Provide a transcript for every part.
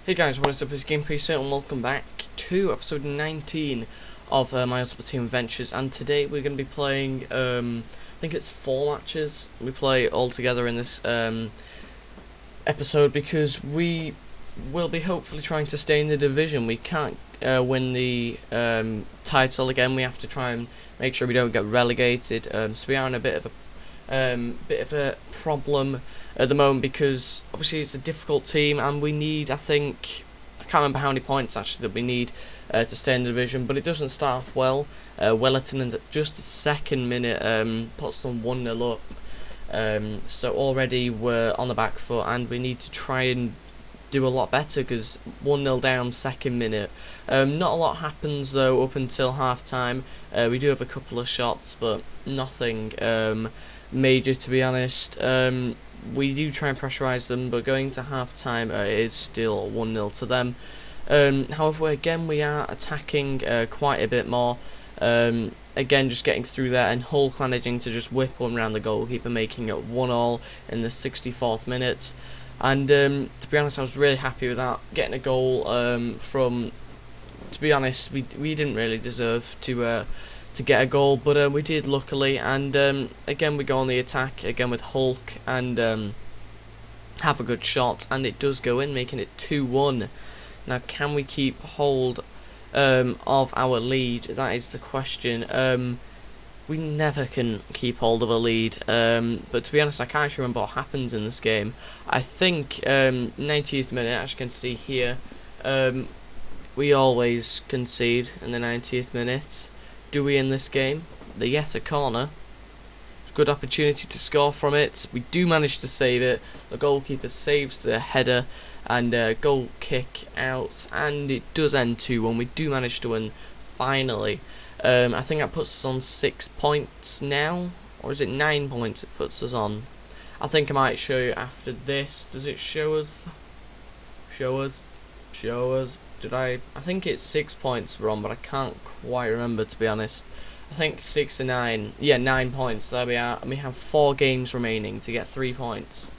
Hey guys, what is up? It's TheGameFaceHD and welcome back to episode 19 of my Ultimate Team Adventures. And today we're going to be playing, I think it's 4 matches we play all together in this episode, because we will be hopefully trying to stay in the division. We can't win the title again. We have to try and make sure we don't get relegated. So we are in a bit of a problem at the moment, because obviously it's a difficult team and we need, I can't remember how many points actually that we need to stay in the division, but it doesn't start off well. Wellington in just the second minute puts them 1-0 up, so already we're on the back foot and we need to try and do a lot better, because 1-0 down second minute. Not a lot happens though up until half time. We do have a couple of shots, but nothing major, to be honest. We do try and pressurise them, but going to half time it is still 1-0 to them. However, again we are attacking quite a bit more. Again, just getting through there, and Hulk managing to just whip one around the goalkeeper, making it 1-1 in the 64th minute. And to be honest, I was really happy with that, getting a goal from, to be honest, we didn't really deserve to get a goal, but we did, luckily. And again we go on the attack again with Hulk and have a good shot, and it does go in, making it 2-1. Now, can we keep hold of our lead? That is the question. We never can keep hold of a lead, but to be honest, I can't actually remember what happens in this game. I think 90th minute, as you can see here, we always concede in the 90th minute. Do we in this game? Yet a corner. Good opportunity to score from it. We do manage to save it. The goalkeeper saves the header, and goal kick out, and it does end 2-1. We do manage to win finally. I think that puts us on 6 points now, or is it 9 points it puts us on? I think I might show you after this. Does it show us? Show us? I think it's 6 points we're on, but I can't quite remember, to be honest. I think 6 or 9. Yeah, 9 points. There we are. And we have 4 games remaining to get 3 points.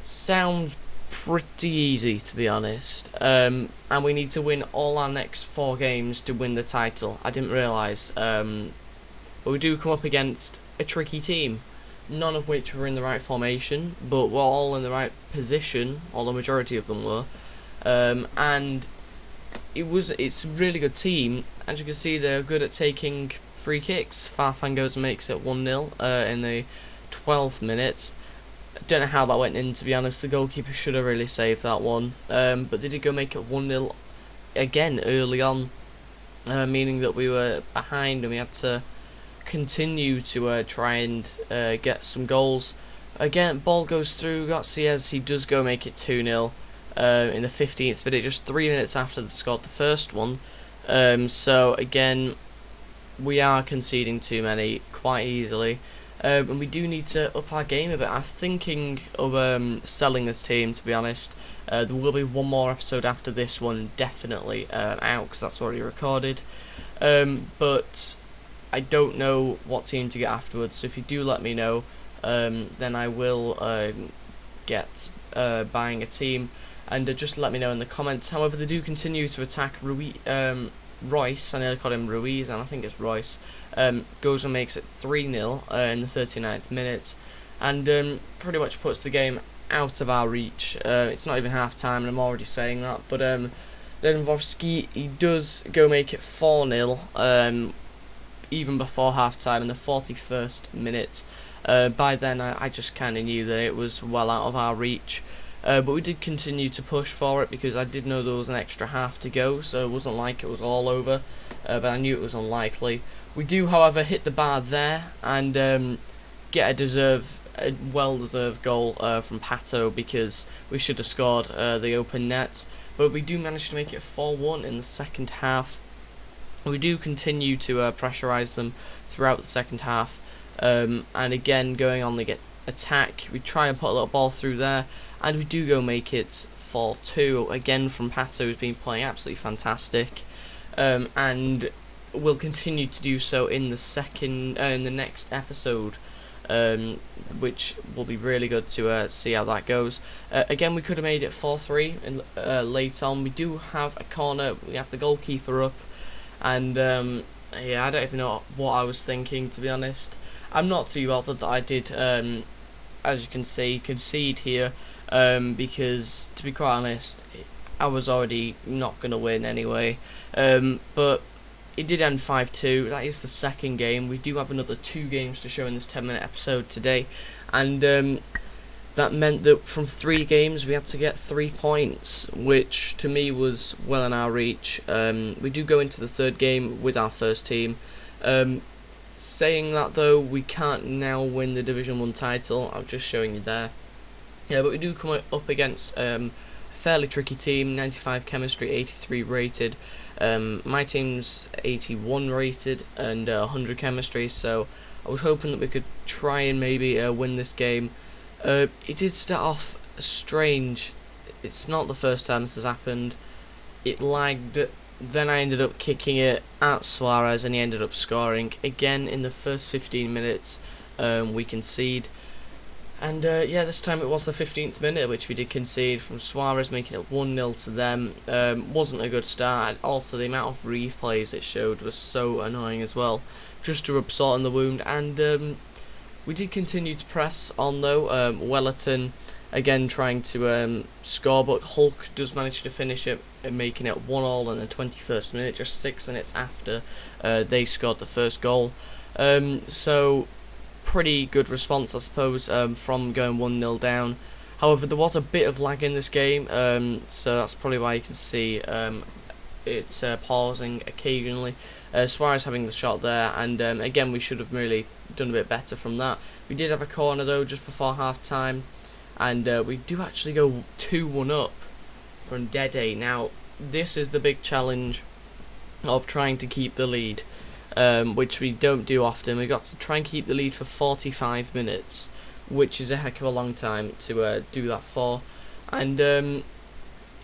Sounds pretty easy, to be honest. And we need to win all our next 4 games to win the title. I didn't realise. But we do come up against a tricky team, none of which were in the right formation, but we're all in the right position, or the majority of them were. And it's a really good team. As you can see, they're good at taking free kicks. Farfan goes and makes it 1-0 in the 12th minute. Don't know how that went in, to be honest. The goalkeeper should have really saved that one, but they did go make it 1-0 again early on, meaning that we were behind and we had to continue to try and get some goals. Again, ball goes through, got Siez, he does go make it 2-0 in the 15th minute, just 3 minutes after they scored the first one. So again, we are conceding too many quite easily, and we do need to up our game a bit. I'm thinking of selling this team, to be honest. There will be one more episode after this one, definitely out, because that's already recorded. But I don't know what team to get afterwards, so if you do let me know, then I will get buying a team. And just let me know in the comments. However, they do continue to attack Royce. I nearly called him Ruiz, and I think it's Royce. Goes and makes it 3-0 in the 39th minute, and pretty much puts the game out of our reach. It's not even half time, and I'm already saying that. But then Vovsky, he does go make it 4-0 even before half time in the 41st minute. By then, I just kind of knew that it was well out of our reach. But we did continue to push for it, because I did know there was an extra half to go, so it wasn't like it was all over, but I knew it was unlikely. We do, however, hit the bar there and get a well-deserved goal from Pato, because we should have scored the open net, but we do manage to make it 4-1 in the second half. We do continue to pressurise them throughout the second half, and again going on the attack, we try and put a little ball through there, and we do go make it 4-2 again from Pato, who's been playing absolutely fantastic, and will continue to do so in the next episode. which will be really good to see how that goes. Again, we could have made it 4-3 late on. We do have a corner, we have the goalkeeper up, and yeah, I don't even know what I was thinking, to be honest. I'm not too bothered that I did, as you can see, concede here, because, to be quite honest, I was already not going to win anyway. But it did end 5-2. That is the second game. We do have another 2 games to show in this 10-minute episode today, and that meant that from 3 games we had to get 3 points, which to me was well in our reach. We do go into the 3rd game with our first team. Saying that though, we can't now win the Division 1 title. I'm just showing you there. Yeah, but we do come up against a fairly tricky team. 95 chemistry, 83 rated. My team's 81 rated and 100 chemistry, so I was hoping that we could try and maybe win this game. It did start off strange. It's not the first time this has happened. It lagged, then I ended up kicking it at Suarez and he ended up scoring. Again, in the first 15 minutes we concede. And yeah, this time it was the 15th minute which we did concede from Suarez, making it 1-0 to them. Wasn't a good start. Also, the amount of replays it showed was so annoying as well, just to rub salt in the wound. And we did continue to press on though. Wellerton again trying to score, but Hulk does manage to finish it, making it 1-1 in the 21st minute, just 6 minutes after they scored the first goal. So pretty good response, I suppose, from going 1-0 down. However, there was a bit of lag in this game, so that's probably why you can see it's pausing occasionally. Suarez having the shot there, and again we should have really done a bit better from that. We did have a corner though just before half time, and we do actually go 2-1 up from Dede. Now this is the big challenge of trying to keep the lead, which we don't do often. We got to try and keep the lead for 45 minutes, which is a heck of a long time to do that for. And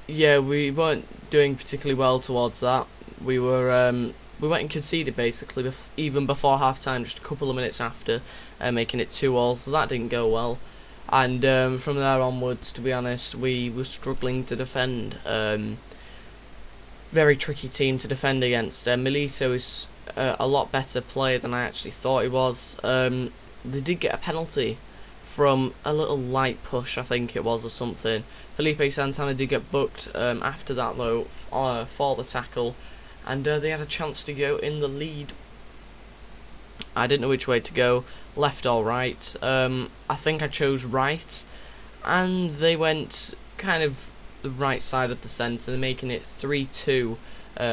yeah, we weren't doing particularly well towards that. We went and conceded basically even before half time, just a couple of minutes after, making it 2-2, so that didn't go well. And from there onwards, to be honest, we were struggling to defend. Very tricky team to defend against. Milito is a lot better player than I actually thought he was. They did get a penalty from a little light push, I think it was, or something. Felipe Santana did get booked after that though, for the tackle, and they had a chance to go in the lead. I didn't know which way to go, left or right. I think I chose right, and they went kind of the right side of the centre, making it 3-2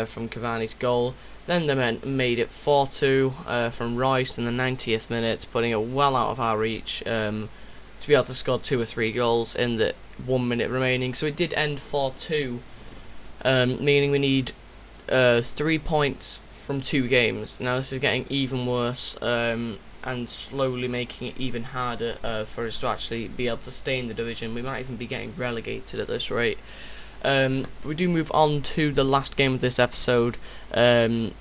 from Cavani's goal. Then they made it 4-2 from Royce in the 90th minute, putting it well out of our reach to be able to score 2 or 3 goals in the 1 minute remaining. So it did end 4-2, meaning we need 3 points from 2 games. Now this is getting even worse, and slowly making it even harder for us to actually be able to stay in the division. We might even be getting relegated at this rate. We do move on to the last game of this episode, and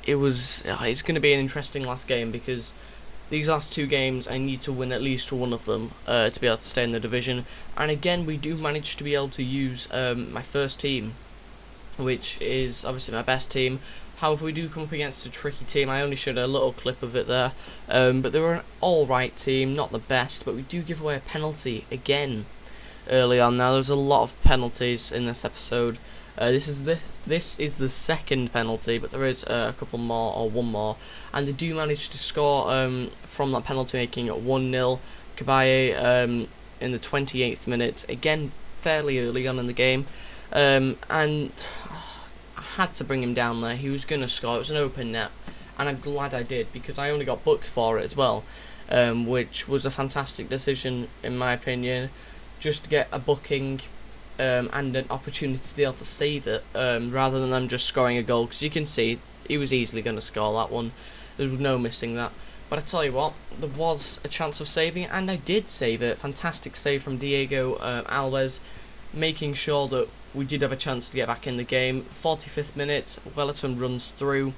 it's going to be an interesting last game, because these last 2 games I need to win at least one of them to be able to stay in the division. And again, we do manage to be able to use my first team, which is obviously my best team. However, we do come up against a tricky team. I only showed a little clip of it there, but they were an alright team, not the best, but we do give away a penalty again early on. Now there's a lot of penalties in this episode. This is the second penalty, but there is a couple more, or one more, and they do manage to score from that penalty, making it 1-0. Cabaye in the 28th minute, again fairly early on in the game, and I had to bring him down there. He was going to score. It was an open net, and I'm glad I did, because I only got booked for it as well, which was a fantastic decision in my opinion, just to get a booking and an opportunity to be able to save it, rather than them just scoring a goal, because you can see he was easily going to score that one. There was no missing that. But I tell you what, there was a chance of saving it, and I did save it. Fantastic save from Diego Alves, making sure that we did have a chance to get back in the game. 45th minute, Wellerton runs through,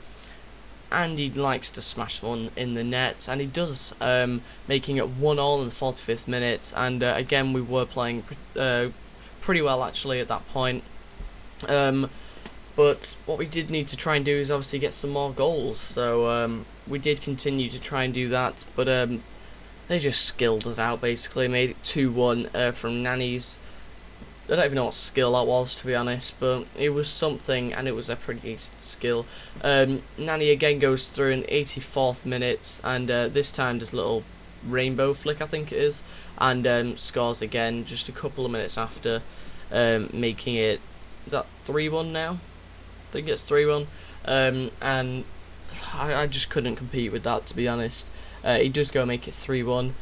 and he likes to smash one in the net, and he does, making it 1-1 in the 45th minute. And again, we were playing pretty well actually at that point. But what we did need to try and do is obviously get some more goals. So we did continue to try and do that, but they just skilled us out basically. Made it 2-1 from Nani's. I don't even know what skill that was, to be honest, but it was something, and it was a pretty decent skill. Nani again goes through in 84th minute, and this time does a little rainbow flick, I think it is, and scores again just a couple of minutes after, making it, is that 3-1 now? I think it's 3-1, and I just couldn't compete with that, to be honest. He does go make it 3-1.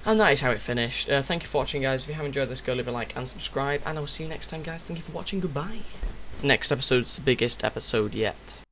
And that is how it finished. Thank you for watching, guys. If you have enjoyed this, go leave a like and subscribe, and I will see you next time, guys. Thank you for watching. Goodbye. Next episode's the biggest episode yet.